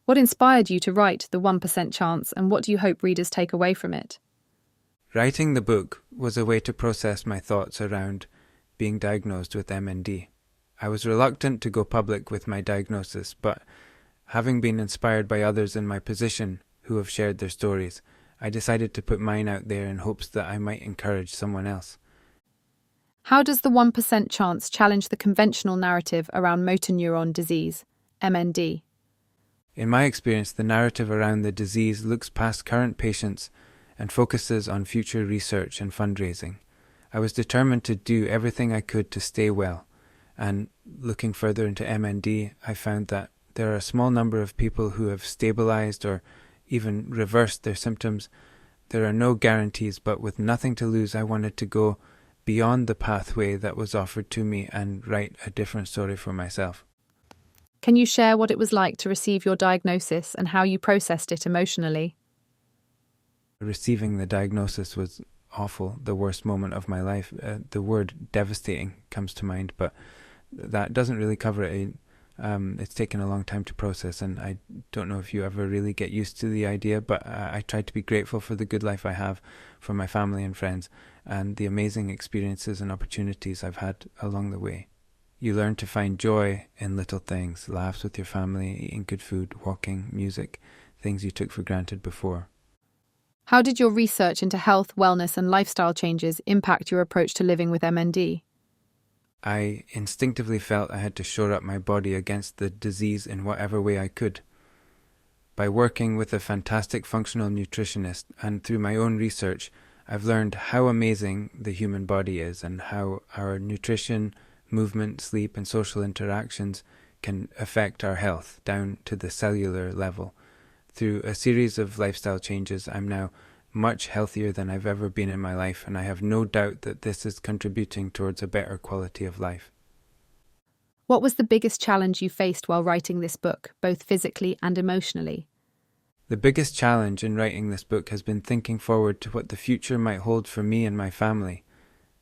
What inspired you to write The 1% Chance, and what do you hope readers take away from it? Writing the book was a way to process my thoughts around being diagnosed with MND. I was reluctant to go public with my diagnosis, but having been inspired by others in my position who have shared their stories, I decided to put mine out there in hopes that I might encourage someone else. How does The 1% Chance challenge the conventional narrative around motor neuron disease, MND? In my experience, the narrative around the disease looks past current patients and focuses on future research and fundraising. I was determined to do everything I could to stay well, and looking further into MND, I found that there are a small number of people who have stabilized or even reversed their symptoms. There are no guarantees, but with nothing to lose, I wanted to go beyond the pathway that was offered to me and write a different story for myself. Can you share what it was like to receive your diagnosis and how you processed it emotionally? Receiving the diagnosis was awful, the worst moment of my life. The word devastating comes to mind, but that doesn't really cover it. It's taken a long time to process, and I don't know if you ever really get used to the idea, but I try to be grateful for the good life I have from my family and friends and the amazing experiences and opportunities I've had along the way. You learn to find joy in little things, laughs with your family, eating good food, walking, music, things you took for granted before. How did your research into health, wellness, and lifestyle changes impact your approach to living with MND? I instinctively felt I had to shore up my body against the disease in whatever way I could. By working with a fantastic functional nutritionist and through my own research, I've learned how amazing the human body is and how our nutrition, movement, sleep, and social interactions can affect our health down to the cellular level. Through a series of lifestyle changes, I'm now much healthier than I've ever been in my life, and I have no doubt that this is contributing towards a better quality of life. What was the biggest challenge you faced while writing this book, both physically and emotionally? The biggest challenge in writing this book has been thinking forward to what the future might hold for me and my family.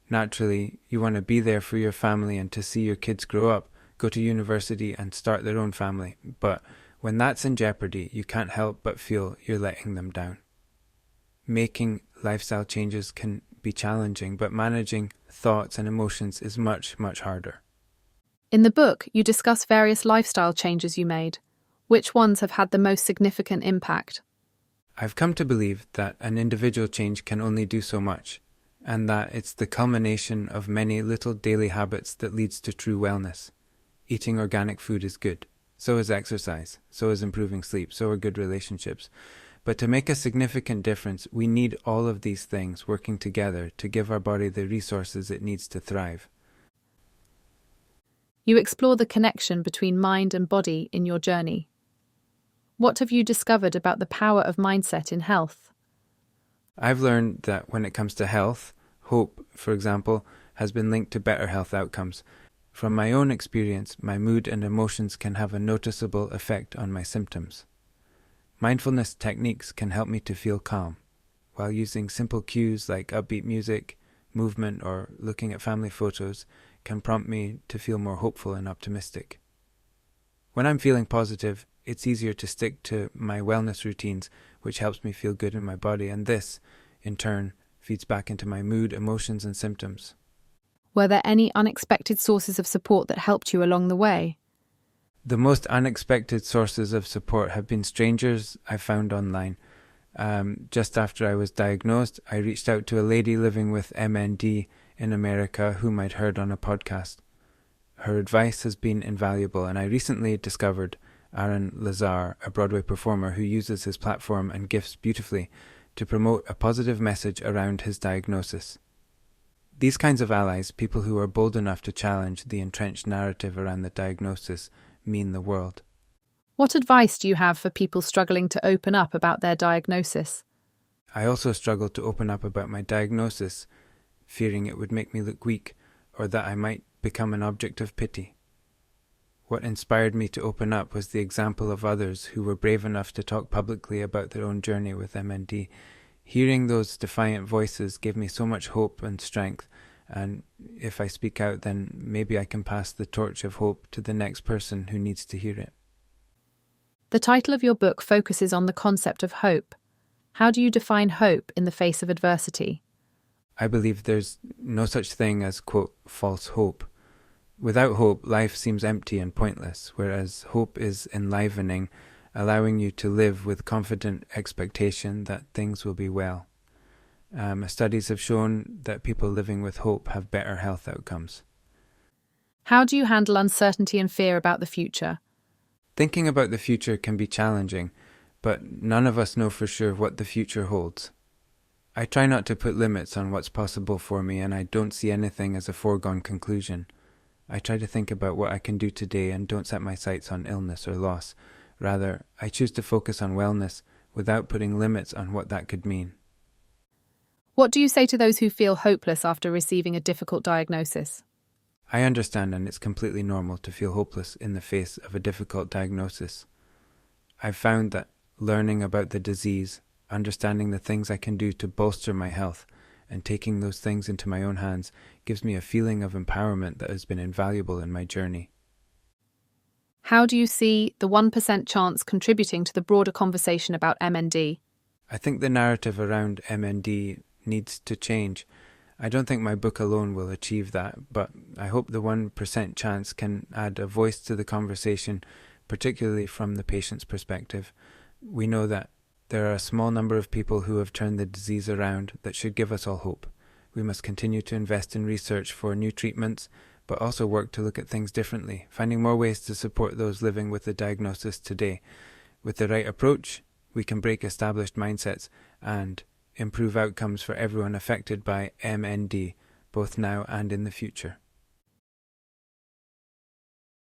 Naturally, you want to be there for your family and to see your kids grow up, go to university and start their own family, but when that's in jeopardy, you can't help but feel you're letting them down. Making lifestyle changes can be challenging, but managing thoughts and emotions is much, much harder. In the book, you discuss various lifestyle changes you made. Which ones have had the most significant impact? I've come to believe that an individual change can only do so much, and that it's the culmination of many little daily habits that leads to true wellness. Eating organic food is good. So is exercise. So is improving sleep. So are good relationships. But to make a significant difference, we need all of these things working together to give our body the resources it needs to thrive. You explore the connection between mind and body in your journey. What have you discovered about the power of mindset in health? I've learned that when it comes to health, hope, for example, has been linked to better health outcomes. From my own experience, my mood and emotions can have a noticeable effect on my symptoms. Mindfulness techniques can help me to feel calm, while using simple cues like upbeat music, movement, or looking at family photos can prompt me to feel more hopeful and optimistic. When I'm feeling positive, it's easier to stick to my wellness routines, which helps me feel good in my body, and this, in turn, feeds back into my mood, emotions, and symptoms. Were there any unexpected sources of support that helped you along the way? The most unexpected sources of support have been strangers I found online. Just after I was diagnosed, I reached out to a lady living with MND in America whom I'd heard on a podcast. Her advice has been invaluable, and I recently discovered Aaron Lazar, a Broadway performer who uses his platform and gifts beautifully to promote a positive message around his diagnosis. These kinds of allies, people who are bold enough to challenge the entrenched narrative around the diagnosis, mean the world. What advice do you have for people struggling to open up about their diagnosis? I also struggled to open up about my diagnosis, fearing it would make me look weak or that I might become an object of pity. What inspired me to open up was the example of others who were brave enough to talk publicly about their own journey with MND. Hearing those defiant voices gave me so much hope and strength, and if I speak out, then maybe I can pass the torch of hope to the next person who needs to hear it. The title of your book focuses on the concept of hope. How do you define hope in the face of adversity? I believe there's no such thing as, quote, false hope. Without hope, life seems empty and pointless, whereas hope is enlivening, allowing you to live with confident expectation that things will be well. Studies have shown that people living with hope have better health outcomes. How do you handle uncertainty and fear about the future? Thinking about the future can be challenging, but none of us know for sure what the future holds. I try not to put limits on what's possible for me, and I don't see anything as a foregone conclusion. I try to think about what I can do today and don't set my sights on illness or loss. Rather, I choose to focus on wellness without putting limits on what that could mean. What do you say to those who feel hopeless after receiving a difficult diagnosis? I understand, and it's completely normal to feel hopeless in the face of a difficult diagnosis. I've found that learning about the disease, understanding the things I can do to bolster my health, and taking those things into my own hands gives me a feeling of empowerment that has been invaluable in my journey. How do you see the 1% chance contributing to the broader conversation about MND? I think the narrative around MND needs to change. I don't think my book alone will achieve that, but I hope the 1% chance can add a voice to the conversation, particularly from the patient's perspective. We know that there are a small number of people who have turned the disease around that should give us all hope. We must continue to invest in research for new treatments, but also work to look at things differently, finding more ways to support those living with the diagnosis today. With the right approach, we can break established mindsets and improve outcomes for everyone affected by MND, both now and in the future.